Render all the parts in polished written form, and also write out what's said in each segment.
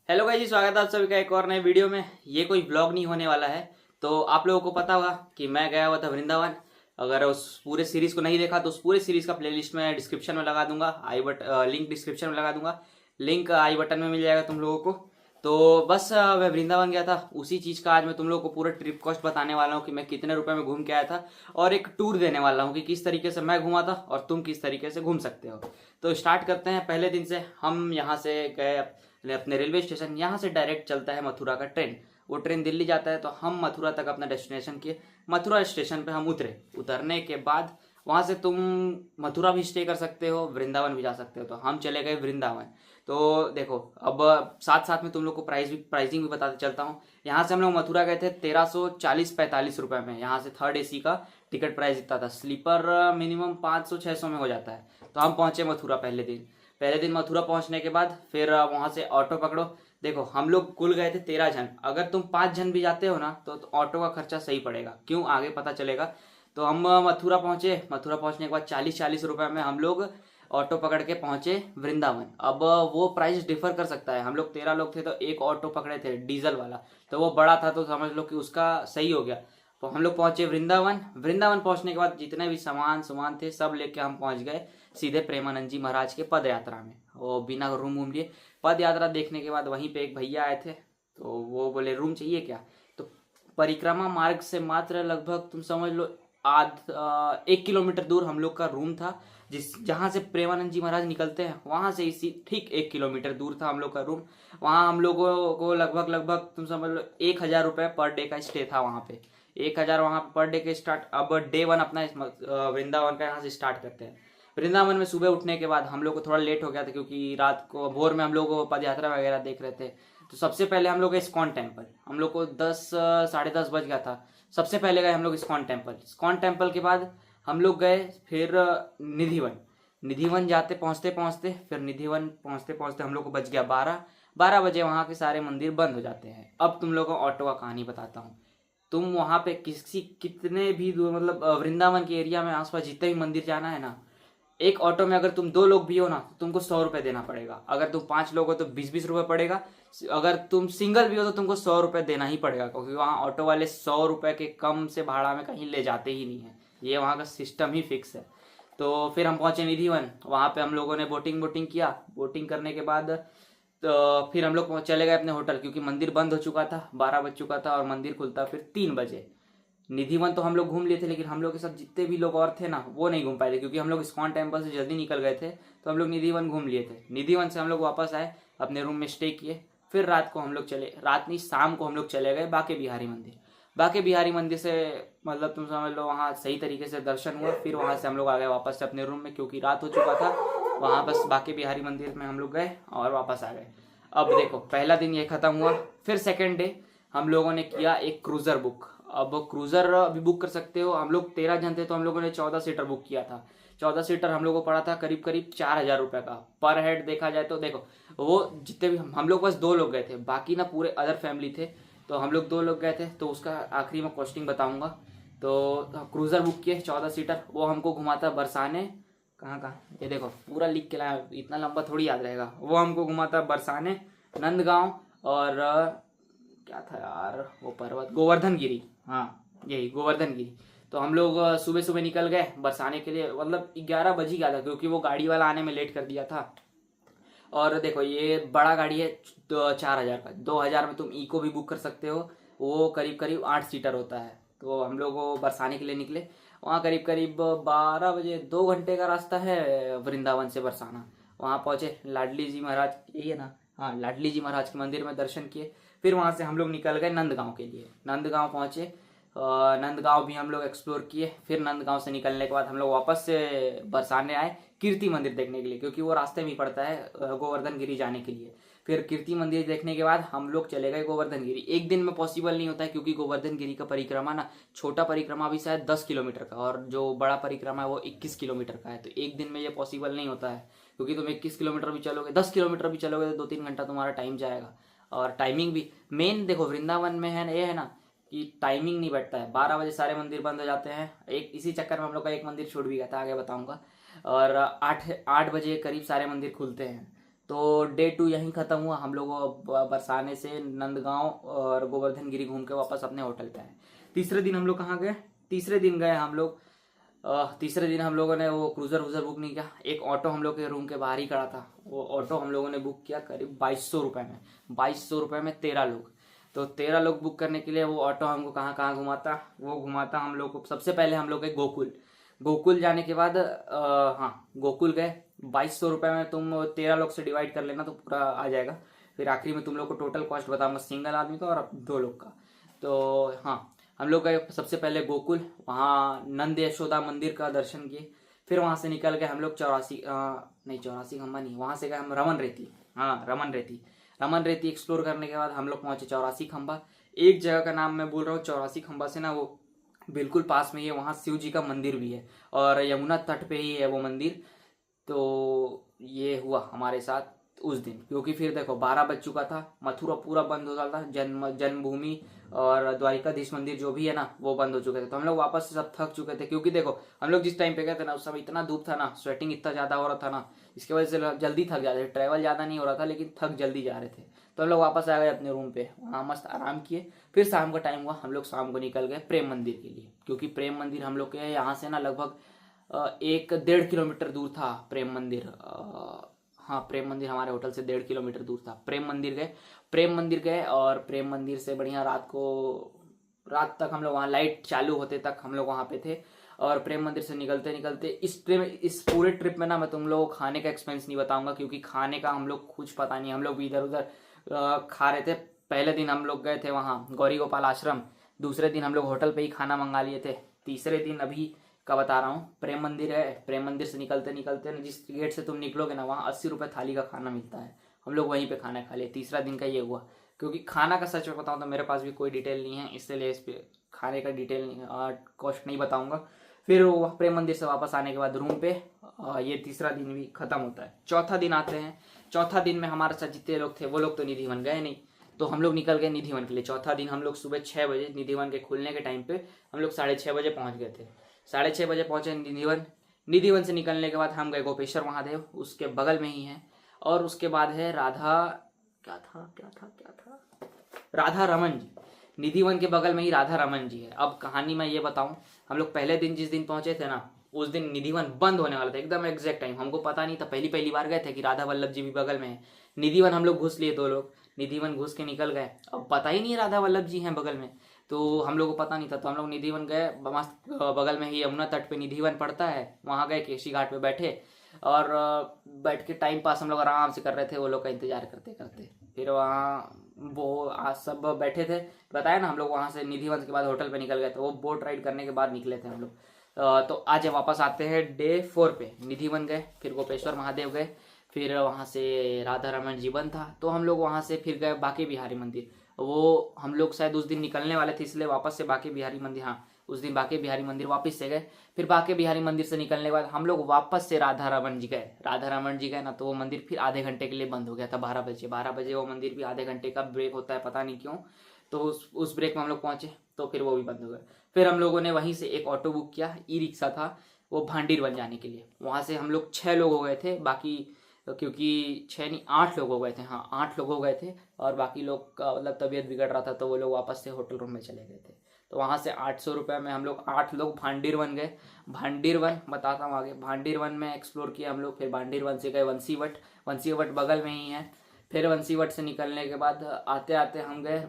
Hello guys जी, स्वागत है आप सभी का एक और नए वीडियो में। ये कोई ब्लॉग नहीं होने वाला है। तो आप लोगों को पता होगा कि मैं गया हुआ था वृंदावन। अगर उस पूरे सीरीज को नहीं देखा तो उस पूरे सीरीज का प्लेलिस्ट में डिस्क्रिप्शन में लगा दूंगा। लिंक डिस्क्रिप्शन में लगा दूंगा। लिंक आई बटन में मिल जाएगा तुम लोगों को। तो बस मैं वृंदावन गया था, उसी चीज़ का आज मैं तुम लोगों को पूरा ट्रिप कॉस्ट बताने वाला हूँ कि मैं कितने रुपए में घूम के आया था, और एक टूर देने वाला हूँ कि किस तरीके से मैं घूमा था और तुम किस तरीके से घूम सकते हो। तो स्टार्ट करते हैं पहले दिन से। हम यहाँ से गए अपने रेलवे स्टेशन। यहाँ से डायरेक्ट चलता है मथुरा का ट्रेन। वो ट्रेन दिल्ली जाता है, तो हम मथुरा तक अपना डेस्टिनेशन किए। मथुरा स्टेशन पे हम उतरे। उतरने के बाद वहाँ से तुम मथुरा भी स्टे कर सकते हो, वृंदावन भी जा सकते हो। तो हम चले गए वृंदावन। तो देखो, अब साथ साथ में तुम लोग को प्राइसिंग भी बताते चलता हूँ। यहाँ से हम लोग मथुरा गए थे 1340-45 रुपए में। यहाँ से थर्ड एसी का टिकट प्राइस इतना था। स्लीपर मिनिमम 500-600 में हो जाता है। तो हम पहुंचे मथुरा पहले दिन मथुरा पहुंचने के बाद फिर वहां से ऑटो पकड़ो। देखो, हम लोग कुल गए थे 13 जन। अगर तुम 5 जन भी जाते हो ना तो ऑटो का खर्चा सही पड़ेगा। क्यों, आगे पता चलेगा। तो हम मथुरा पहुंचे। मथुरा पहुंचने के बाद 40-40 रुपए में हम लोग ऑटो पकड़ के पहुंचे वृंदावन। अब वो प्राइस डिफर कर सकता है। हम लोग 13 लोग थे तो एक ऑटो पकड़े थे डीजल वाला, तो वो बड़ा था तो समझ लो कि उसका सही हो गया। तो हम लोग पहुंचे वृंदावन पहुंचने के बाद जितने भी सामान थे सब लेके हम पहुंच गए सीधे प्रेमानंद जी महाराज के पद यात्रा में। वो बिना रूम वूम लिए पद यात्रा देखने के बाद वहीं पे एक भैया आए थे, तो वो बोले रूम चाहिए क्या। तो परिक्रमा मार्ग से मात्र लगभग तुम समझ लो 1 किलोमीटर दूर हम लोग का रूम था। जहाँ से प्रेमानंद जी महाराज निकलते हैं वहां से इसी ठीक 1 किलोमीटर दूर था हम लोग का रूम। वहाँ हम लोगों को लगभग लगभग तुम समझ लो 1,000 रुपये पर डे का स्टे था वहाँ पे। 1,000 वहाँ पे पर डे के स्टार्ट। अब डे वन अपना वृंदावन का यहाँ से स्टार्ट करते हैं। वृंदावन में सुबह उठने के बाद हम लोग को थोड़ा लेट हो गया था, क्योंकि रात को भोर में हम लोग पद यात्रा वगैरह देख रहे थे। तो सबसे पहले हम लोग गए इस्कॉन टेम्पल। हम लोग को 10 साढ़े 10 बज गया था। सबसे पहले गए हम लोग इस्कॉन टेम्पल के बाद हम लोग गए फिर निधिवन जाते पहुंचते पहुंचते फिर निधिवन पहुंचते पहुंचते हम लोग को बज गया 12 बजे। वहाँ के सारे मंदिर बंद हो जाते हैं। अब तुम लोगों को ऑटो का कहानी बताता हूँ। तुम वहाँ पे कितने भी दूर, मतलब वृंदावन के एरिया में आसपास जितने भी मंदिर जाना है ना, एक ऑटो में अगर तुम 2 लोग भी हो ना तो तुमको 100 रुपये देना पड़ेगा। अगर तुम 5 लोग हो तो 20-20 रुपये पड़ेगा। अगर तुम सिंगल भी हो तो तुमको 100 रुपये देना ही पड़ेगा, क्योंकि वहाँ ऑटो वाले 100 रुपये के कम से भाड़ा में कहीं ले जाते ही नहीं है। ये वहाँ का सिस्टम ही फिक्स है। तो फिर हम पहुंचे निधिवन। वहाँ पे हम लोगों ने बोटिंग किया। बोटिंग करने के बाद तो फिर हम लोग चले गए अपने होटल, क्योंकि मंदिर बंद हो चुका था, 12 बज चुका था और मंदिर खुलता फिर 3 बजे। निधिवन तो हम लोग घूम लिए थे, लेकिन हम लोग के साथ जितने भी लोग और थे ना वो नहीं घूम पाए थे, क्योंकि हम लोग इस्कॉन टेम्पल से जल्दी निकल गए थे। तो हम लोग निधिवन घूम लिए थे। निधिवन से हम लोग वापस आए, अपने रूम में स्टे किए। फिर रात नहीं, शाम को हम लोग चले गए बाके बिहारी मंदिर से, मतलब तुम समझ लो वहाँ सही तरीके से दर्शन हुआ। फिर वहाँ से हम लोग आ गए वापस से अपने रूम में, क्योंकि रात हो चुका था। वहाँ बस बाके बिहारी मंदिर में हम लोग गए और वापस आ गए। अब देखो, पहला दिन ये खत्म हुआ। फिर सेकेंड डे हम लोगों ने किया एक क्रूजर बुक। अब क्रूजर भी बुक कर सकते हो। हम लोग 13 जन थे तो हम लोगों ने 14 सीटर बुक किया था। 14 सीटर हम लोगों को पड़ा था करीब करीब 4,000 रुपये का पर हेड देखा जाए तो। देखो, वो जितने भी हम लोग बस 2 लोग गए थे, बाकी ना पूरे अदर फैमिली थे। तो हम लोग 2 लोग गए थे, तो उसका आखिरी में कॉस्टिंग बताऊंगा। तो क्रूजर बुक किए 14 सीटर। वो हमको घुमाता बरसाने, कहाँ ये देखो पूरा लिख के लाया, इतना लंबा थोड़ी याद रहेगा। वो हमको घुमाता बरसाने, नंदगांव और क्या था यार वो पर्वत, गोवर्धन गिरी। हाँ, यही गोवर्धन गिरी। तो हम लोग सुबह सुबह निकल गए बरसाने के लिए। मतलब 11 बज ही गया था, क्योंकि वो गाड़ी वाला आने में लेट कर दिया था। और देखो, ये बड़ा गाड़ी है तो 4,000 का। 2,000 में तुम इको भी बुक कर सकते हो। वो करीब करीब 8 सीटर होता है। तो हम लोग वो बरसाने के लिए निकले। वहाँ करीब करीब 12 बजे, 2 घंटे का रास्ता है वृंदावन से बरसाना। वहाँ पहुँचे, लाडली जी महाराज, यही है ना, हाँ, लाडली जी महाराज के मंदिर में दर्शन किए। फिर वहाँ से हम लोग निकल गए नंदगांव के लिए। नंदगांव पहुँचे। नंदगांव भी हम लोग एक्सप्लोर किए। फिर नंदगांव से निकलने के बाद हम लोग वापस से बरसाने आए कीर्ति मंदिर देखने के लिए, क्योंकि वो रास्ते में ही पड़ता है गोवर्धन गिरी जाने के लिए। फिर कीर्ति मंदिर देखने के बाद हम लोग चले गए गोवर्धन गिरी। एक दिन में पॉसिबल नहीं होता है, क्योंकि गोवर्धन गिरी का परिक्रमा ना, छोटा परिक्रमा भी शायद 10 किलोमीटर का और जो बड़ा परिक्रमा है वो 21 किलोमीटर का है। तो एक दिन में ये पॉसिबल नहीं होता है, क्योंकि तुम 21 किलोमीटर भी चलोगे, 10 किलोमीटर भी चलोगे तो 2-3 घंटा तुम्हारा टाइम जाएगा। और टाइमिंग भी मेन देखो वृंदावन में है ना, ये है ना कि टाइमिंग नहीं बैठता है। 12 बजे सारे मंदिर बंद हो जाते हैं। एक इसी चक्कर में हम लोग का एक मंदिर छूट भी गया था, आगे बताऊंगा। और 8 बजे करीब सारे मंदिर खुलते हैं। तो डे 2 यहीं ख़त्म हुआ। हम लोग बरसाने से नंदगांव और गोवर्धन गिरी घूम के वापस अपने होटल पे आए। तीसरे दिन हम लोग कहाँ गए? तीसरे दिन गए हम लोग तीसरे दिन हम लोगों ने वो क्रूज़र वूज़र बुक नहीं किया, एक ऑटो हम लोग के रूम के बाहर ही खड़ा था, वो ऑटो हम लोगों ने बुक किया करीब 2200 रुपये में। 2200 रुपये में 13 लोग। तो 13 लोग बुक करने के लिए वो ऑटो हमको कहाँ कहाँ घुमाता, वो घुमाता हम लोग को। सबसे पहले हम लोग गए गोकुल। गोकुल जाने के बाद हाँ गोकुल गए। 2200 रुपये में तुम 13 लोग से डिवाइड कर लेना तो पूरा आ जाएगा। फिर आखिरी में तुम लोग को टोटल कॉस्ट बताऊंगा सिंगल आदमी का और 2 लोग का। तो हाँ हम लोग गए सबसे पहले गोकुल, वहाँ नंद यशोदा मंदिर का दर्शन किए। फिर वहाँ से निकल गए हम लोग 84 खम्बा नहीं, वहाँ से गए हम रमन रेती। हाँ रमन रेती एक्सप्लोर करने के बाद हम लोग पहुंचे 84 खम्बा। एक जगह का नाम मैं बोल रहा हूँ, 84 खम्बा से ना वो बिल्कुल पास में ही है, वहाँ शिव जी का मंदिर भी है और यमुना तट पे ही है वो मंदिर। तो ये हुआ हमारे साथ उस दिन, क्योंकि फिर देखो 12 बज चुका था, मथुरा पूरा बंद हो जाता था, जन्मभूमि और द्वारिकाधीश मंदिर जो भी है ना वो बंद हो चुके थे। तो हम लोग वापस से सब थक चुके थे, क्योंकि देखो हम लोग जिस टाइम पे गए थे ना उस समय इतना धूप था ना, स्वेटिंग इतना ज़्यादा हो रहा था ना, इसकी वजह से जल्दी थक जाते थे। ट्रैवल ज़्यादा नहीं हो रहा था लेकिन थक जल्दी जा रहे थे। तो हम लोग वापस आ गए अपने रूम पे, वहाँ मस्त आराम किए। फिर शाम का टाइम हुआ, हम लोग शाम को निकल गए प्रेम मंदिर के लिए, क्योंकि प्रेम मंदिर हम लोग के यहाँ से ना लगभग 1-1.5 किलोमीटर दूर था प्रेम मंदिर। हाँ प्रेम मंदिर हमारे होटल से 1.5 किलोमीटर दूर था। प्रेम मंदिर गए और प्रेम मंदिर से बढ़िया रात तक हम लोग वहाँ, लाइट चालू होते तक हम लोग वहाँ पे थे। और प्रेम मंदिर से निकलते निकलते इस पूरे ट्रिप में ना मैं तुम लोगों को खाने का एक्सपेंस नहीं बताऊंगा, क्योंकि खाने का हम लोग कुछ पता नहीं, हम लोग भी इधर उधर खा रहे थे। पहले दिन हम लोग गए थे वहाँ गौरी गोपाल आश्रम, दूसरे दिन हम लोग होटल पे ही खाना मंगा लिए थे, तीसरे दिन अभी का बता रहा हूँ प्रेम मंदिर है। प्रेम मंदिर से निकलते निकलते ना जिस गेट से तुम निकलोगे ना वहाँ 80 रुपये थाली का खाना मिलता है, हम लोग वहीं पे खाना खा लिए। तीसरा दिन का ये हुआ, क्योंकि खाना का सच में बताऊँ तो मेरे पास भी कोई डिटेल नहीं है, इसलिए इस पर खाने का डिटेल कॉस्ट नहीं बताऊँगा। फिर वो प्रेम मंदिर से वापस आने के बाद रूम पे ये तीसरा दिन भी खत्म होता है। चौथा दिन आते हैं। चौथा दिन में हमारे साथ जितने लोग थे वो लोग तो निधिवन गए नहीं, तो हम लोग निकल गए निधिवन के लिए। चौथा दिन हम लोग सुबह 6 बजे निधिवन के खुलने के टाइम पे हम लोग 6:30 बजे पहुंच गए थे। 6:30 बजे पहुंचे निधिवन से निकलने के बाद हम गए गोपेश्वर महादेव, उसके बगल में ही है। और उसके बाद है क्या था राधा रमन जी। निधिवन के बगल में ही राधा रमन जी है। अब कहानी मैं ये बताऊं, हम लोग पहले दिन जिस दिन पहुंचे थे ना उस दिन निधिवन बंद होने वाला था एकदम एग्जैक्ट टाइम, हमको पता नहीं था, पहली बार गए थे कि राधा वल्लभ जी भी बगल में है। निधिवन हम लोग घुस लिए, 2 लोग निधिवन घुस के निकल गए, अब पता ही नहीं राधा वल्लभ जी हैं बगल में, तो हम लोग को पता नहीं था। तो हम लोग निधिवन गए, मस्त बगल में ही यमुना तट पे निधिवन पड़ता है, वहाँ गए केशी घाट पे बैठे और बैठ के टाइम पास हम लोग आराम से कर रहे थे, वो लोग का इंतजार करते करते। फिर वहाँ वो आज सब बैठे थे, बताया ना हम लोग वहाँ से निधिवन के बाद होटल पे निकल गए थे, वो बोट राइड करने के बाद निकले थे हम लोग। तो आज वापस आते हैं डे 4 पे। निधिवन गए, फिर गोपेश्वर महादेव गए, फिर वहाँ से राधा रमन जी बंद था, तो हम लोग वहाँ से फिर गए बांके बिहारी मंदिर। वो हम लोग शायद उस दिन निकलने वाले थे, इसलिए वापस से बांके बिहारी मंदिर, हाँ उस दिन बांके बिहारी मंदिर वापस से गए। फिर बांके बिहारी मंदिर से निकलने के बाद हम लोग वापस से राधा रमन जी गए। राधा रमन जी गए ना तो वो मंदिर फिर आधे घंटे के लिए बंद हो गया था। 12 बजे वो मंदिर भी आधे घंटे का ब्रेक होता है, पता नहीं क्यों। तो उस ब्रेक में हम लोग पहुंचे तो फिर वो भी बंद हो गए। फिर हम लोगों ने वहीं से एक ऑटो बुक किया, ई रिक्शा था वो भांडीर बन जाने के लिए। वहाँ से हम लोग 6 लोग हो गए थे, बाकी क्योंकि 6 नहीं 8 लोग हो गए थे, हाँ 8 लोग हो गए थे। और बाकी लोग का मतलब तबीयत बिगड़ रहा था तो वो लोग वापस से होटल रूम में चले गए थे। तो वहाँ से 800 रुपये में हम लोग 8 लोग भांडीर वन गए। भांडीर वन बताता हूँ आगे। भांडीर वन में एक्सप्लोर किया हम लोग। फिर भांडीर वन से गए वंशीवट बगल में ही है। फिर वंशीवट से निकलने के बाद आते आते हम गए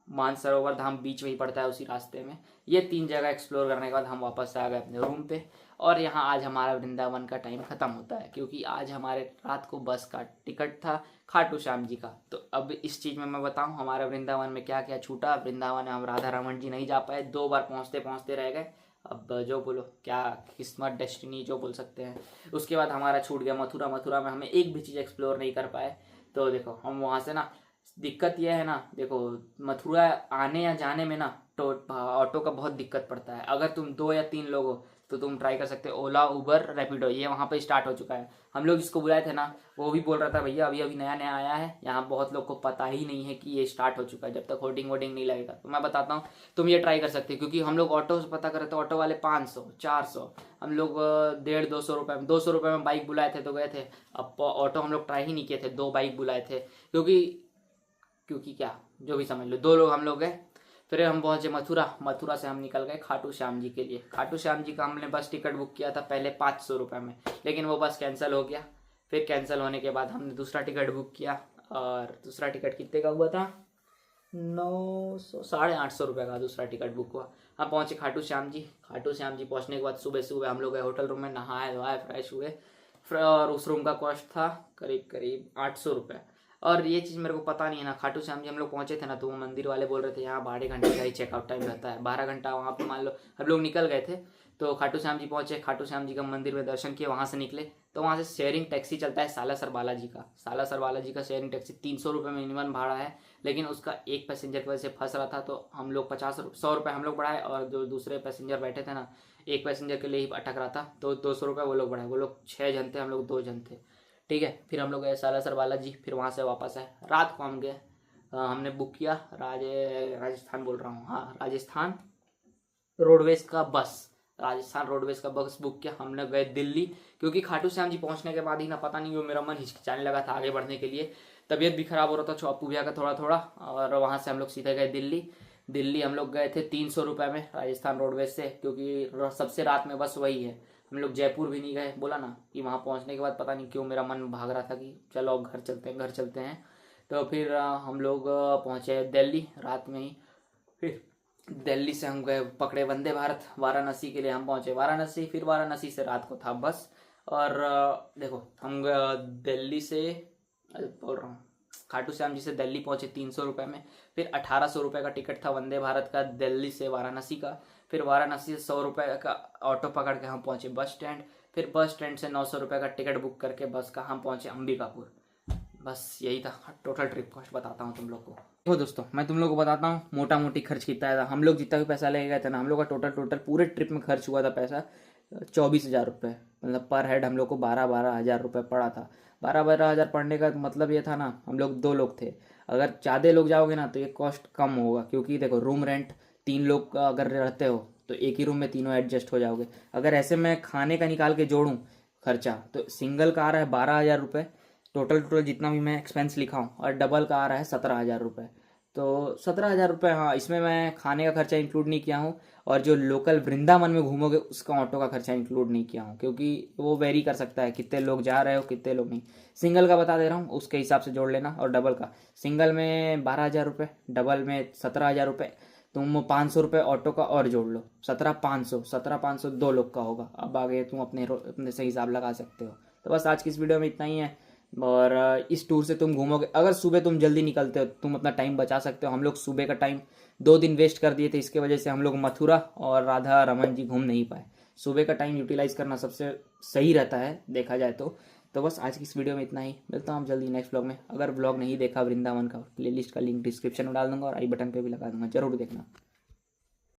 मानसरोवर धाम बीच में ही पड़ता है उसी रास्ते में। ये 3 जगह एक्सप्लोर करने के बाद हम वापस आ गए अपने रूम पे। और यहाँ आज हमारा वृंदावन का टाइम खत्म होता है, क्योंकि आज हमारे रात को बस का टिकट था खाटू श्याम जी का। तो अब इस चीज़ में मैं बताऊँ हमारे वृंदावन में क्या क्या छूटा। वृंदावन में हम राधा रमन जी नहीं जा पाए, 2 बार पहुँचते पहुँचते रह गए। अब जो बोलो क्या किस्मत डेस्टिनी जो बोल सकते हैं। उसके बाद हमारा छूट गया मथुरा में हमें एक भी चीज़ एक्सप्लोर नहीं कर पाए। तो देखो हम वहाँ से ना, दिक्कत यह है ना, देखो मथुरा आने या जाने में ना तो ऑटो का बहुत दिक्कत पड़ता है। अगर तुम 2 या 3 लोग हो तो तुम ट्राई कर सकते हो। ओला, उबर, रैपिडो ये वहाँ पे स्टार्ट हो चुका है। हम लोग इसको बुलाए थे ना, वो भी बोल रहा था भैया अभी अभी नया नया आया है, यहाँ बहुत लोग को पता ही नहीं है कि ये स्टार्ट हो चुका है जब तक होर्डिंग वोडिंग नहीं लगेगा। तो मैं बताता हूँ, तुम ये ट्राई कर सकते हो, क्योंकि हम लोग ऑटो से पता करे तो ऑटो वाले 500 400, हम लोग 150 रुपये में 200 रुपये में बाइक बुलाए थे तो गए थे। अब ऑटो हम लोग ट्राई ही नहीं किए थे, 2 बाइक बुलाए थे, क्योंकि क्या जो भी समझ लो, 2 लोग हम लोग गए। फिर हम पहुंचे मथुरा, मथुरा से हम निकल गए खाटू श्याम जी के लिए। खाटू श्याम जी का हमने बस टिकट बुक किया था पहले 500 रुपये में, लेकिन वो बस कैंसिल हो गया। फिर कैंसिल होने के बाद हमने दूसरा टिकट बुक किया, और दूसरा टिकट कितने का हुआ था, 900 850 रुपये का दूसरा टिकट बुक हुआ। हम पहुंचे खाटू श्याम जी। खाटू श्याम जी पहुंचने के बाद सुबह सुबह हम लोग गए होटल रूम में, नहाए धोआए फ्रेश हुए, और उस रूम का कॉस्ट था करीब 800 रुपये। और ये चीज़ मेरे को पता नहीं है ना, खाटू श्याम जी हम लोग पहुंचे थे ना, तो वो मंदिर वाले बोल रहे थे यहाँ 12 घंटे का ही चेकआउट टाइम रहता है, 12 घंटा वहाँ पे मान लो हम लोग निकल गए थे। तो खाटू श्याम जी पहुंचे, खाटू श्याम जी का मंदिर में दर्शन किए, वहाँ से निकले तो वहाँ से शेयरिंग टैक्सी चलता है सालासर बालाजी का। सालासर बालाजी का शेयरिंग टैक्सी 300 रुपये मिनिमम भाड़ा है, लेकिन उसका एक पैसेंजर की वजह से फंस रहा था, तो हम लोग 100 रुपये हम लोग बढ़ाए, और जो दूसरे पैसेंजर बैठे थे ना, एक पैसेंजर के लिए ही अटक रहा था, तो 200 रुपये वो लोग बढ़ाए। वो लोग 6 जन थे, हम लोग 2 जन थे, ठीक है। फिर हम लोग गए सालासर बालाजी, फिर वहाँ से वापस आए। रात को हम गए, हमने बुक किया राजस्थान बोल रहा हूँ, हाँ राजस्थान रोडवेज का बस, राजस्थान रोडवेज का बस बुक किया। हमने गए दिल्ली, क्योंकि खाटू श्याम जी पहुंचने के बाद ही ना पता नहीं वो मेरा मन हिचकिचाने लगा था आगे बढ़ने के लिए, तबीयत भी खराब हो रहा था छोपू भैया का थोड़ा थोड़ा। और वहाँ से हम लोग सीधे गए दिल्ली। दिल्ली हम लोग गए थे 300 रुपये में राजस्थान रोडवेज से, क्योंकि सबसे रात में बस वही है। हम लोग जयपुर भी नहीं गए, बोला ना कि वहाँ पहुँचने के बाद पता नहीं क्यों मेरा मन भाग रहा था कि चलो अब घर चलते हैं घर चलते हैं। तो फिर हम लोग पहुँचे दिल्ली रात में ही। फिर दिल्ली से हम गए पकड़े वंदे भारत, वाराणसी के लिए हम पहुँचे वाराणसी। फिर वाराणसी से रात को था बस। और देखो हम दिल्ली से बोल रहा हूँ, खाटू श्याम जी से दिल्ली पहुँचे 300 रुपये में। फिर 1800 रुपये का टिकट था वंदे भारत का दिल्ली से वाराणसी का। फिर वाराणसी से 100 रुपये का ऑटो पकड़ के हम पहुँचे बस स्टैंड। फिर बस स्टैंड से 900 रुपये का टिकट बुक करके बस का हम पहुँचे अंबिकापुर। बस यही था टोटल ट्रिप कॉस्ट। बताता हूँ तुम लोग को, देखो दोस्तों मैं तुम लोग को बताता हूँ मोटा मोटी खर्च कितना आया था। हम लोग जितना भी पैसा ले गए थे ना, हम लोग का टोटल पूरे ट्रिप में खर्च हुआ था पैसा 24,000 रुपये, मतलब पर हेड हम लोग को 12 हज़ार रुपये पड़ा था। 12 हज़ार पड़ने का मतलब ये था ना, हम लोग 2 लोग थे, अगर ज़्यादा लोग जाओगे ना तो ये कॉस्ट कम होगा, क्योंकि देखो रूम रेंट 3 लोग का अगर रहते हो तो एक ही रूम में तीनों एडजस्ट हो जाओगे। अगर ऐसे मैं खाने का निकाल के जोड़ूँ खर्चा, तो सिंगल का आ रहा है 12,000 रुपये टोटल जितना भी मैं एक्सपेंस लिखा हूँ, और डबल का आ रहा है 17,000 रुपये। तो 17,000 रुपये, हाँ इसमें मैं खाने का खर्चा इंक्लूड नहीं किया हूँ, और जो लोकल वृंदावन में घूमोगे उसका ऑटो का खर्चा इंक्लूड नहीं किया हूँ, क्योंकि वो वेरी कर सकता है कितने लोग जा रहे हो कितने लोग नहीं। सिंगल का बता दे रहा हूँ, उसके हिसाब से जोड़ लेना। और डबल का, सिंगल में 12,000 रुपये, डबल में 17,000 रुपये, तुम 500 रुपये ऑटो का और जोड़ लो, 17,500 2 लोग का होगा। अब आगे तुम अपने से हिसाब लगा सकते हो। तो बस आज की इस वीडियो में इतना ही है। और इस टूर से तुम घूमोगे, अगर सुबह तुम जल्दी निकलते हो तुम अपना टाइम बचा सकते हो। हम लोग सुबह का टाइम 2 दिन वेस्ट कर दिए थे, इसके वजह से हम लोग मथुरा और राधा रमन जी घूम नहीं पाए। सुबह का टाइम यूटिलाइज करना सबसे सही रहता है देखा जाए तो बस आज की इस वीडियो में इतना ही। मिलता हूँ जल्दी नेक्स्ट ब्लॉग में। अगर ब्लॉग नहीं देखा वृंदावन का, प्लेलिस्ट का लिंक डिस्क्रिप्शन में डाल दूंगा और आई बटन पे भी लगा दूंगा, जरूर देखना।